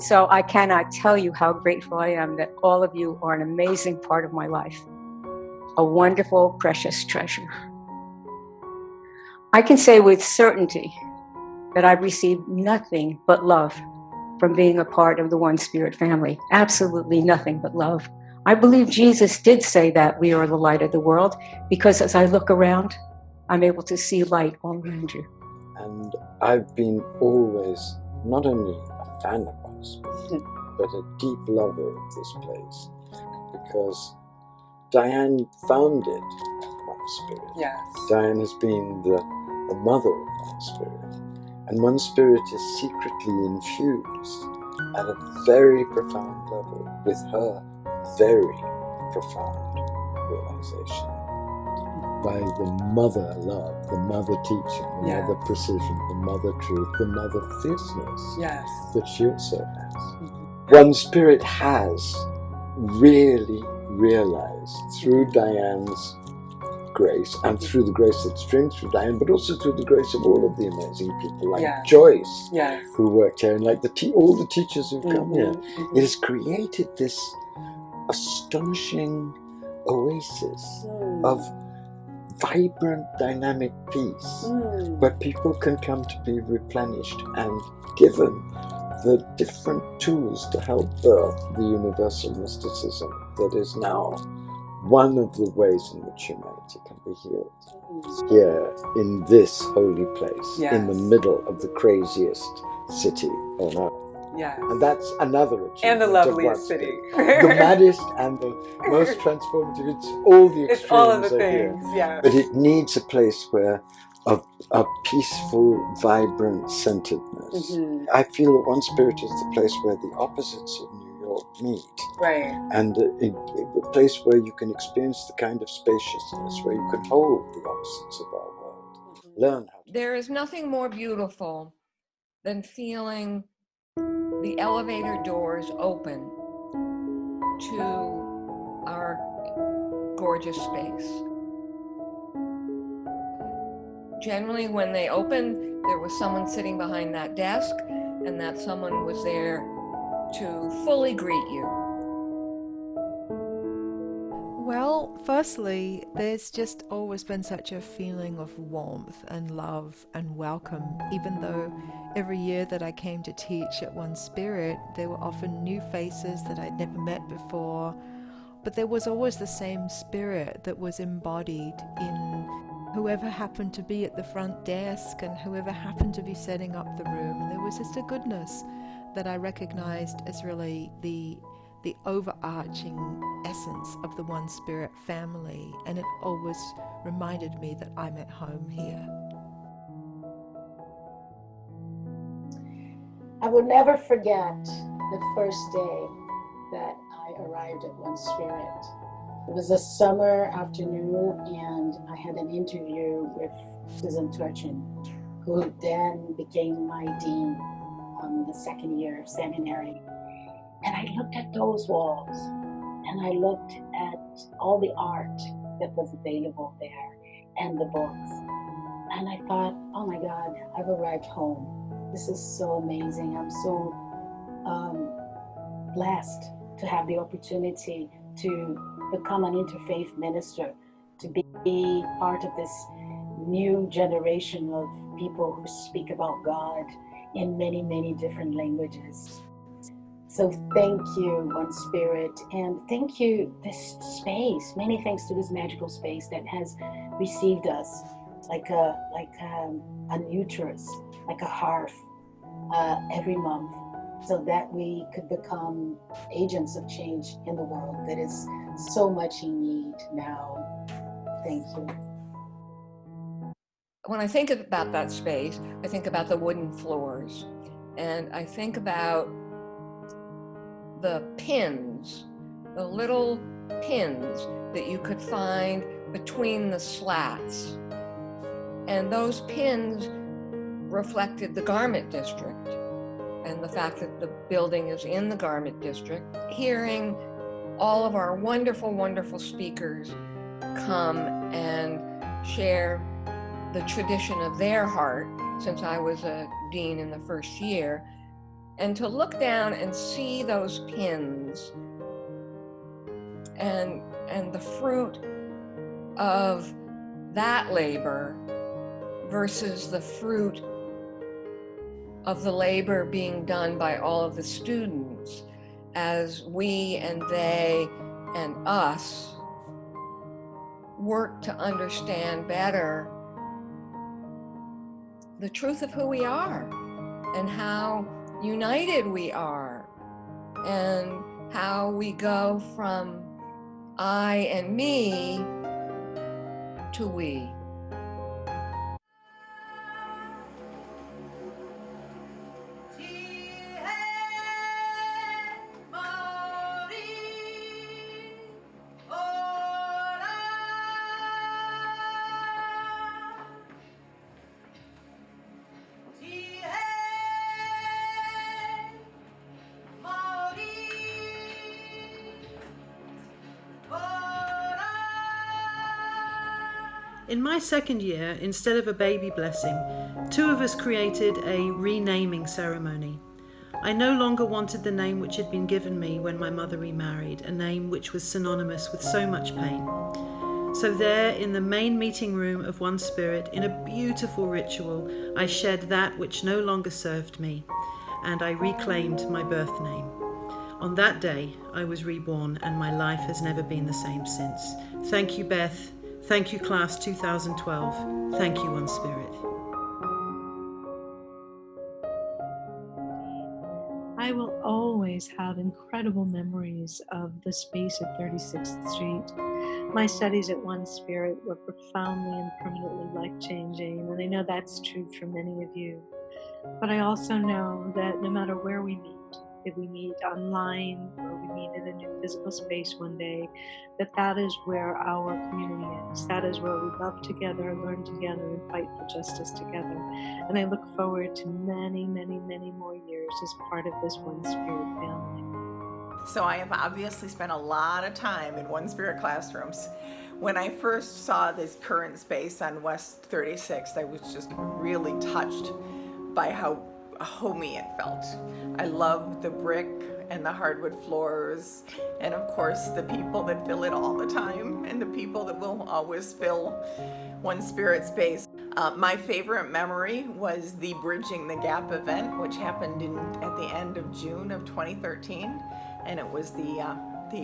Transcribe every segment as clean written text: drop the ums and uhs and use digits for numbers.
So I cannot tell you how grateful I am that all of you are an amazing part of my life, a wonderful, precious treasure. I can say with certainty that I've received nothing but love from being a part of the One Spirit family. Absolutely nothing but love. I believe Jesus did say that we are the light of the world, because as I look around, I'm able to see light all around you. And I've been always not only a fan of One Spirit, but a deep lover of this place, because Diane founded One Spirit. Yes. Diane has been the mother of One Spirit. And One Spirit is secretly infused at a very profound level with her very profound realization. By the mother love, the mother teaching, the mother precision, the mother truth, the mother fierceness that she also has. Mm-hmm. One Spirit has really realized through Diane's grace and through the grace that streams through Diane, but also through the grace of all of the amazing people like Joyce, who worked here, and like all the teachers who've come here. Mm-hmm. It has created this astonishing oasis of vibrant, dynamic peace, where people can come to be replenished and given the different tools to help birth the universal mysticism that is now one of the ways in which humanity can be healed. Here, in this holy place, in the middle of the craziest city on earth. Yes. And that's another achievement. And the loveliest city. The maddest and the most transformative. It's all the extremes. It's all of the here. things, yeah. But it needs a place where a peaceful, vibrant centeredness. Mm-hmm. I feel that One Spirit is the place where the opposites of New York meet. Right. And a place where you can experience the kind of spaciousness, where you can hold the opposites of our world. Mm-hmm. Learn how to. There is nothing more beautiful than feeling the elevator doors open to our gorgeous space. Generally, when they opened, there was someone sitting behind that desk, and that someone was there to fully greet you. Well, firstly, there's just always been such a feeling of warmth and love and welcome, even though every year that I came to teach at One Spirit, there were often new faces that I'd never met before, but there was always the same spirit that was embodied in whoever happened to be at the front desk and whoever happened to be setting up the room. There was just a goodness that I recognized as really the overarching essence of the One Spirit family, and it always reminded me that I'm at home here. I will never forget the first day that I arrived at One Spirit. It was a summer afternoon, and I had an interview with Susan Turchin, who then became my dean on the second year of seminary. And I looked at those walls, and I looked at all the art that was available there and the books. And I thought, oh my God, I've arrived home. This is so amazing. I'm so blessed to have the opportunity to become an interfaith minister, to be part of this new generation of people who speak about God in many, many different languages. So thank you, One Spirit, and thank you, this space. Many thanks to this magical space that has received us like a uterus, like a hearth, every month, so that we could become agents of change in the world that is so much in need now. Thank you. When I think about that space, I think about the wooden floors, and I think about the pins, the little pins that you could find between the slats. And those pins reflected the garment district and the fact that the building is in the garment district. Hearing all of our wonderful, wonderful speakers come and share the tradition of their heart, since I was a dean in the first year, And to look down and see those pins and the fruit of that labor versus the fruit of the labor being done by all of the students as we and they and us work to understand better the truth of who we are and how united we are and how we go from I and me to we. In my second year, instead of a baby blessing, 2 of us created a renaming ceremony. I no longer wanted the name which had been given me when my mother remarried, a name which was synonymous with so much pain. So there, in the main meeting room of One Spirit, in a beautiful ritual, I shed that which no longer served me, and I reclaimed my birth name. On that day, I was reborn, and my life has never been the same since. Thank you, Beth. Thank you, Class 2012. Thank you, One Spirit. I will always have incredible memories of the space at 36th Street. My studies at One Spirit were profoundly and permanently life-changing, and I know that's true for many of you. But I also know that no matter where we meet, if we meet online or we meet in a new physical space one day, that is where our community is. That is where we love together, learn together, and fight for justice together. And I look forward to many, many, many more years as part of this One Spirit family. So I have obviously spent a lot of time in One Spirit classrooms. When I first saw this current space on West 36th, I was just really touched by how homey it felt. I love the brick and the hardwood floors, and of course the people that fill it all the time, and the people that will always fill One Spirit space. My favorite memory was the Bridging the Gap event, which happened at the end of June of 2013, and it was the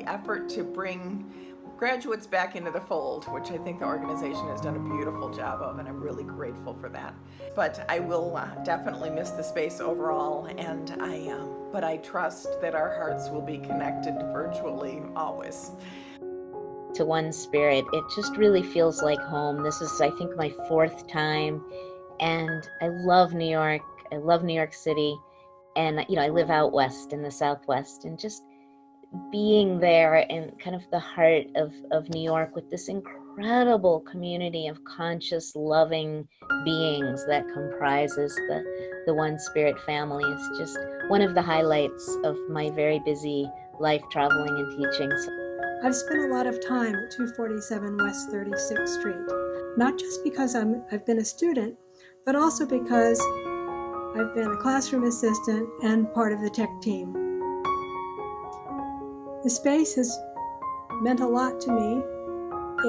effort to bring graduates back into the fold, which I think the organization has done a beautiful job of, and I'm really grateful for that. But I will definitely miss the space overall, and but I trust that our hearts will be connected virtually always. To One Spirit, it just really feels like home. This is, I think, my 4th time, and I love New York. I love New York City, and I live out west in the Southwest, and just being there in kind of the heart of New York with this incredible community of conscious, loving beings that comprises the One Spirit family is just one of the highlights of my very busy life traveling and teaching. I've spent a lot of time at 247 West 36th Street, not just because I've been a student, but also because I've been a classroom assistant and part of the tech team. The space has meant a lot to me.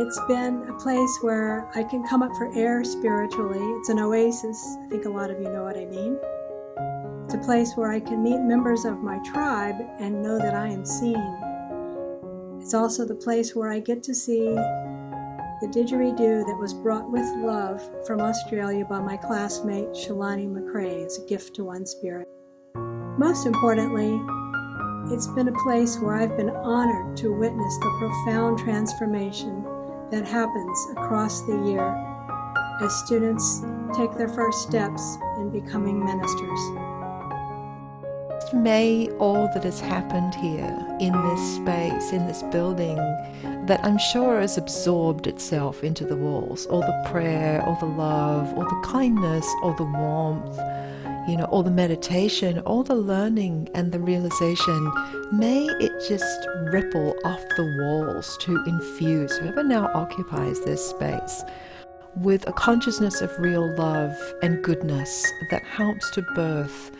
It's been a place where I can come up for air spiritually. It's an oasis. I think a lot of you know what I mean. It's a place where I can meet members of my tribe and know that I am seen. It's also the place where I get to see the didgeridoo that was brought with love from Australia by my classmate Shalani McRae. It's a gift to One Spirit. Most importantly, it's been a place where I've been honored to witness the profound transformation that happens across the year as students take their first steps in becoming ministers. May all that has happened here in this space, in this building, that I'm sure has absorbed itself into the walls, all the prayer, all the love, all the kindness, all the warmth, all the meditation, all the learning and the realization, may it just ripple off the walls to infuse whoever now occupies this space with a consciousness of real love and goodness that helps to birth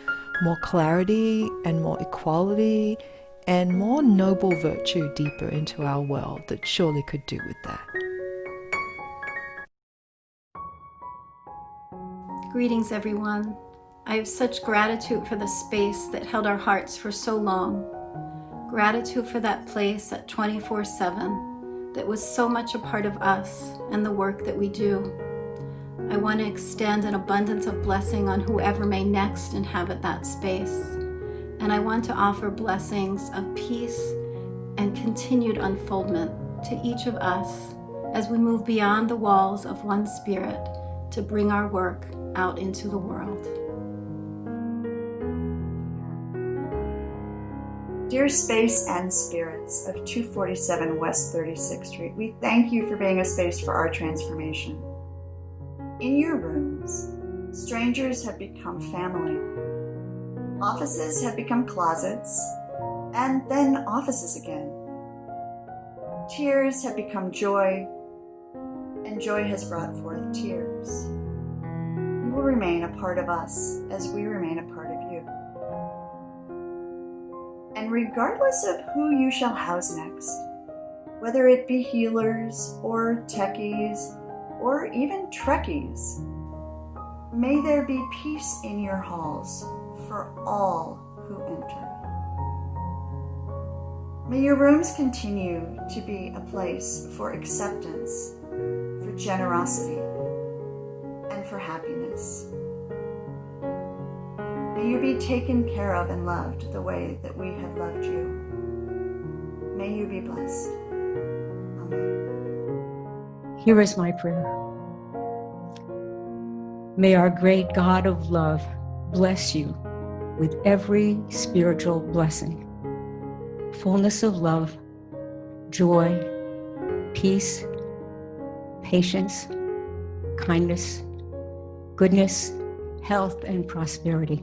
more clarity and more equality and more noble virtue deeper into our world that surely could do with that. Greetings, everyone. I have such gratitude for the space that held our hearts for so long. Gratitude for that place at 24/7 that was so much a part of us and the work that we do. I want to extend an abundance of blessing on whoever may next inhabit that space. And I want to offer blessings of peace and continued unfoldment to each of us as we move beyond the walls of one spirit to bring our work out into the world. Dear space and spirits of 247 West 36th Street, we thank you for being a space for our transformation. In your rooms, strangers have become family. Offices have become closets, and then offices again. Tears have become joy, and joy has brought forth tears. You will remain a part of us as we remain a part of you. And regardless of who you shall house next, whether it be healers or techies or even Trekkies, may there be peace in your halls for all who enter. May your rooms continue to be a place for acceptance, for generosity, and for happiness. May you be taken care of and loved the way that we have loved you. May you be blessed. Amen. Here is my prayer. May our great God of love bless you with every spiritual blessing, fullness of love, joy, peace, patience, kindness, goodness, health, and prosperity.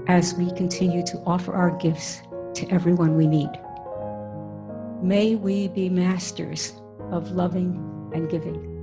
As we continue to offer our gifts to everyone we meet, may we be masters of loving and giving.